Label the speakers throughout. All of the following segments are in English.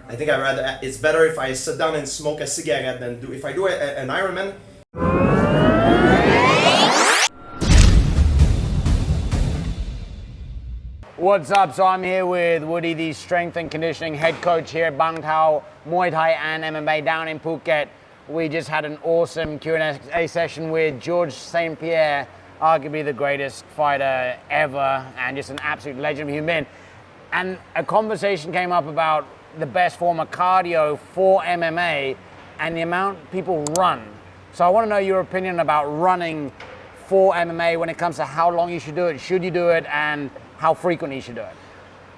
Speaker 1: I think I rather it's better if I sit down and smoke a cigarette than if I do an Ironman.
Speaker 2: What's up? So I'm here with Woody, the strength and conditioning head coach here at Bangtao Muay Thai and MMA down in Phuket. We just had an awesome Q&A session with Georges Saint Peirre, arguably the greatest fighter ever and just an absolute legend of human being. And a conversation came up about the best form of cardio for MMA and the amount people run. So I want to know your opinion about running for MMA when it comes to how long you should you do it, and how frequent you should do it.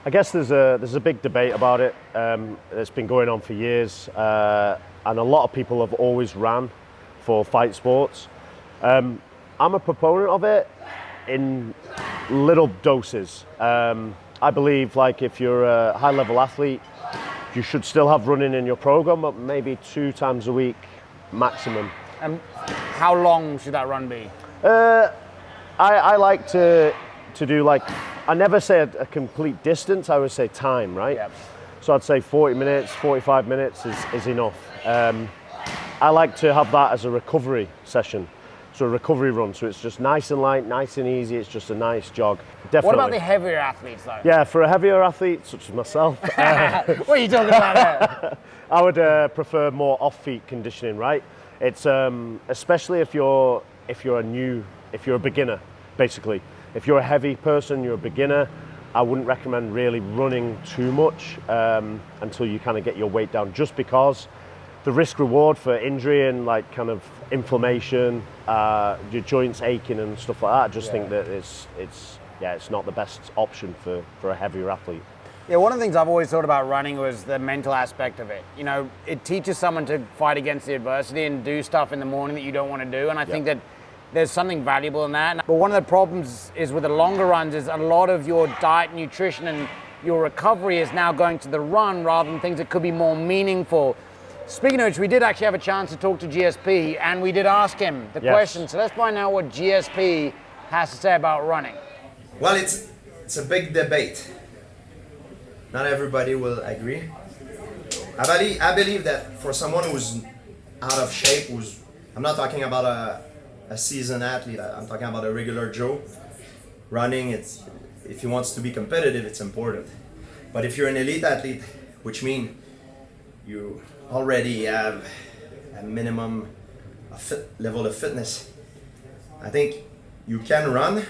Speaker 3: I guess there's a big debate about it. It's been going on for years, and a lot of people have always ran for fight sports. I'm a proponent of it in little doses. I believe, like, if you're a high-level athlete, you should still have running in your program, but maybe 2 times a week maximum.
Speaker 2: And how long should that run be?
Speaker 3: I like to do, like, I never say a complete distance, I would say time, right?
Speaker 2: Yep.
Speaker 3: So I'd say 40 minutes, 45 minutes is enough. I like to have that as a recovery session. So a recovery run, so it's just nice and light, nice and easy, it's just a nice jog. Definitely.
Speaker 2: What about the heavier athletes though?
Speaker 3: Yeah, for a heavier athlete, such as myself.
Speaker 2: What are you talking about there?
Speaker 3: I would prefer more off-feet conditioning, right? It's especially if you're a beginner, basically. If you're a heavy person, you're a beginner, I wouldn't recommend really running too much until you kind of get your weight down, just because the risk reward for injury and like kind of inflammation, your joints aching and stuff like that, I just think that it's not the best option for a heavier athlete.
Speaker 2: Yeah, one of the things I've always thought about running was the mental aspect of it. You know, it teaches someone to fight against the adversity and do stuff in the morning that you don't want to do, and I think that there's something valuable in that. But one of the problems is with the longer runs is a lot of your diet, nutrition, and your recovery is now going to the run rather than things that could be more meaningful. Speaking of which, we did actually have a chance to talk to GSP, and we did ask him the question. So let's find out what GSP has to say about running.
Speaker 1: Well, it's a big debate. Not everybody will agree. I believe that for someone who's out of shape, I'm not talking about a seasoned athlete, I'm talking about a regular Joe. Running, if he wants to be competitive, it's important. But if you're an elite athlete, which means you already have a minimum level of fitness, I think you can run,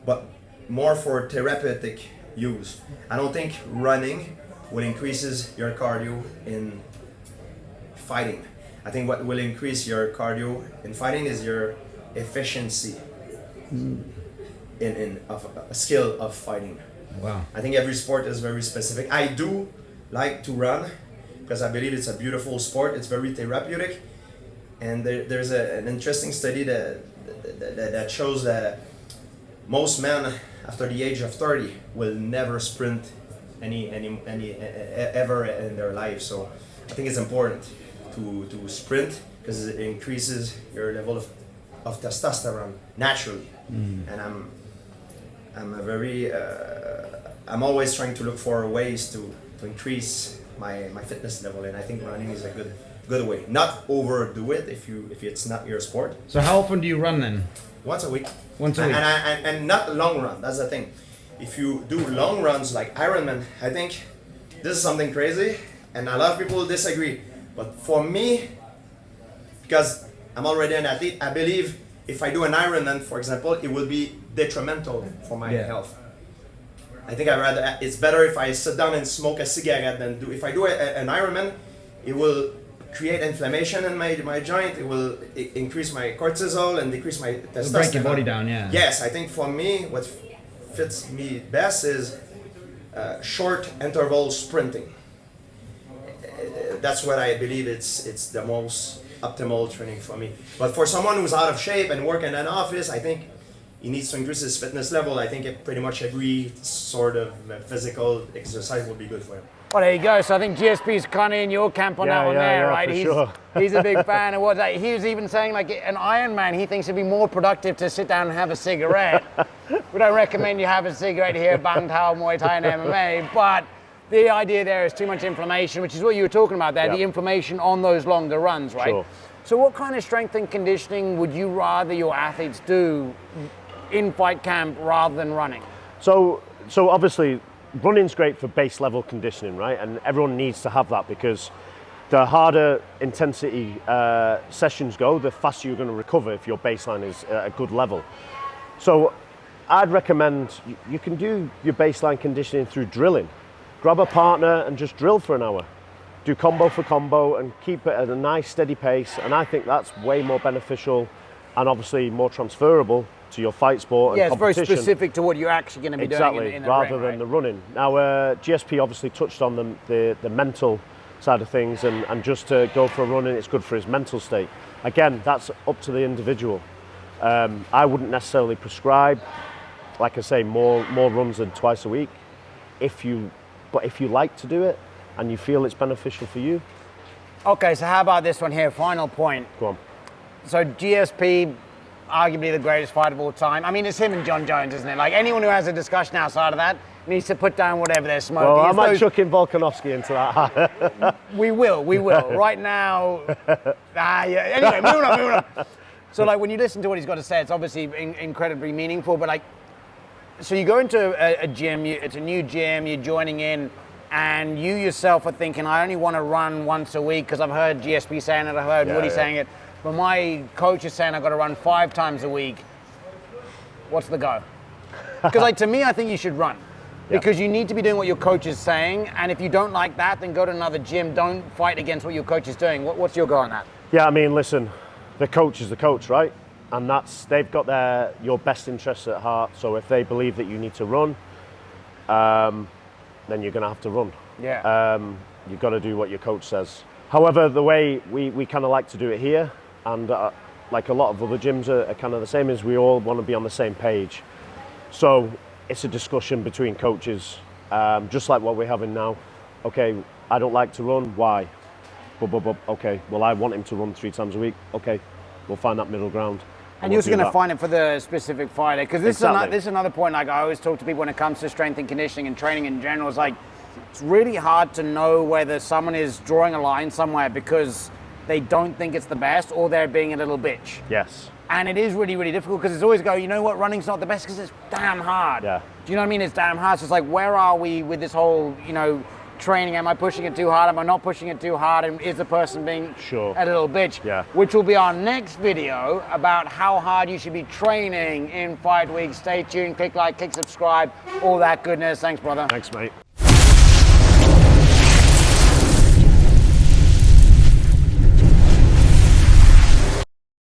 Speaker 1: but more for therapeutic use. I don't think running will increases your cardio in fighting. I think what will increase your cardio in fighting is your efficiency in a skill of fighting.
Speaker 2: Wow.
Speaker 1: I think every sport is very specific. I do like to run because I believe it's a beautiful sport. It's very therapeutic, and there's an interesting study that shows that most men after the age of 30 will never sprint any ever in their life. So I think it's important to sprint because it increases your level of testosterone naturally. And I'm always trying to look for ways to increase my fitness level, and I think running is a good way. Not overdo it if it's not your sport.
Speaker 2: So how often do you run then?
Speaker 1: Once a week.
Speaker 2: Once a week.
Speaker 1: And not long run. That's the thing. If you do long runs like Ironman, I think this is something crazy, and a lot of people disagree. But for me, because I'm already an athlete, I believe if I do an Ironman, for example, it will be detrimental for my health. I think it's better if I sit down and smoke a cigarette than if I do an Ironman, it will create inflammation in my joint. It will increase my cortisol and decrease my testosterone.
Speaker 2: It'll break your body down, yeah.
Speaker 1: Yes, I think for me, what fits me best is short interval sprinting. That's what I believe it's the most optimal training for me. But for someone who's out of shape and work in an office, I think he needs to increase his fitness level. I think I pretty much agree sort of physical exercise will be good for him.
Speaker 2: Well, there you go. So I think GSP's kind of in your camp on that one there, right? He's a big fan of what that. He was even saying, like, an Ironman, he thinks it'd be more productive to sit down and have a cigarette. We don't recommend you have a cigarette here at Bangtao Muay Thai and MMA, but the idea there is too much inflammation, which is what you were talking about there,
Speaker 3: Yep.
Speaker 2: the inflammation on those longer runs, right?
Speaker 3: Sure.
Speaker 2: So what kind of strength and conditioning would you rather your athletes do in fight camp rather than running?
Speaker 3: So obviously, running's great for base level conditioning, right? And everyone needs to have that because the harder intensity sessions go, the faster you're going to recover if your baseline is at a good level. So I'd recommend you can do your baseline conditioning through drilling. Grab a partner and just drill for an hour. Do combo for combo and keep it at a nice steady pace. And I think that's way more beneficial and obviously more transferable to your fight sport and
Speaker 2: Yeah, it's very
Speaker 3: competition.
Speaker 2: specific to what you're actually going to be
Speaker 3: Exactly,
Speaker 2: doing in the
Speaker 3: rather
Speaker 2: ring,
Speaker 3: than
Speaker 2: right?
Speaker 3: the running. Now, GSP obviously touched on the mental side of things and just to go for a run and it's good for his mental state. Again, that's up to the individual. I wouldn't necessarily prescribe, like I say, more runs than twice a week. But if you like to do it and you feel it's beneficial for you,
Speaker 2: Okay, so how about this one here? Final point.
Speaker 3: go on.
Speaker 2: So GSP, arguably the greatest fighter of all time. I mean, it's him and John Jones, isn't it? Like anyone who has a discussion outside of that needs to put down whatever they're smoking.
Speaker 3: Well, I
Speaker 2: It's
Speaker 3: might
Speaker 2: those-
Speaker 3: chuck in Volkanovski into that.
Speaker 2: We will. Right now, yeah. Anyway, moving on. So like when you listen to what he's got to say, it's obviously incredibly meaningful, but like, so you go into a gym, it's a new gym, you're joining in, and you yourself are thinking, I only want to run once a week because I've heard GSP saying it, I've heard Woody saying it, but my coach is saying I've got to run 5 times a week. What's the go? Because like to me, I think you should run. Because you need to be doing what your coach is saying, and if you don't like that, then go to another gym. Don't fight against what your coach is doing. What's your go on that?
Speaker 3: Yeah, I mean, listen, the coach is the coach, right? And they've got your best interests at heart. So if they believe that you need to run, then you're going to have to run.
Speaker 2: Yeah.
Speaker 3: You've got to do what your coach says. However, the way we kind of like to do it here, and like a lot of other gyms are kind of the same, is we all want to be on the same page. So it's a discussion between coaches, just like what we're having now. Okay, I don't like to run. Why? Okay, well, I want him to run 3 times a week. Okay, we'll find that middle ground.
Speaker 2: And
Speaker 3: we'll
Speaker 2: you're also
Speaker 3: do
Speaker 2: going to
Speaker 3: that.
Speaker 2: find it for the specific fighter. Because this,
Speaker 3: Exactly.
Speaker 2: this is another point, like I always talk to people when it comes to strength and conditioning and training in general, is like, it's really hard to know whether someone is drawing a line somewhere because they don't think it's the best or they're being a little bitch.
Speaker 3: Yes.
Speaker 2: And it is really, really difficult because it's always go, you know what, running's not the best because it's damn hard.
Speaker 3: Yeah.
Speaker 2: Do you know what I mean? It's damn hard. So it's like, where are we with this whole, training? Am I pushing it too hard? Am I not pushing it too hard? And is the person being
Speaker 3: Sure.
Speaker 2: a little bitch?
Speaker 3: Yeah.
Speaker 2: Which will be our next video about how hard you should be training in fight week. Stay tuned, click like, click subscribe, all that goodness. Thanks, brother.
Speaker 3: Thanks, mate.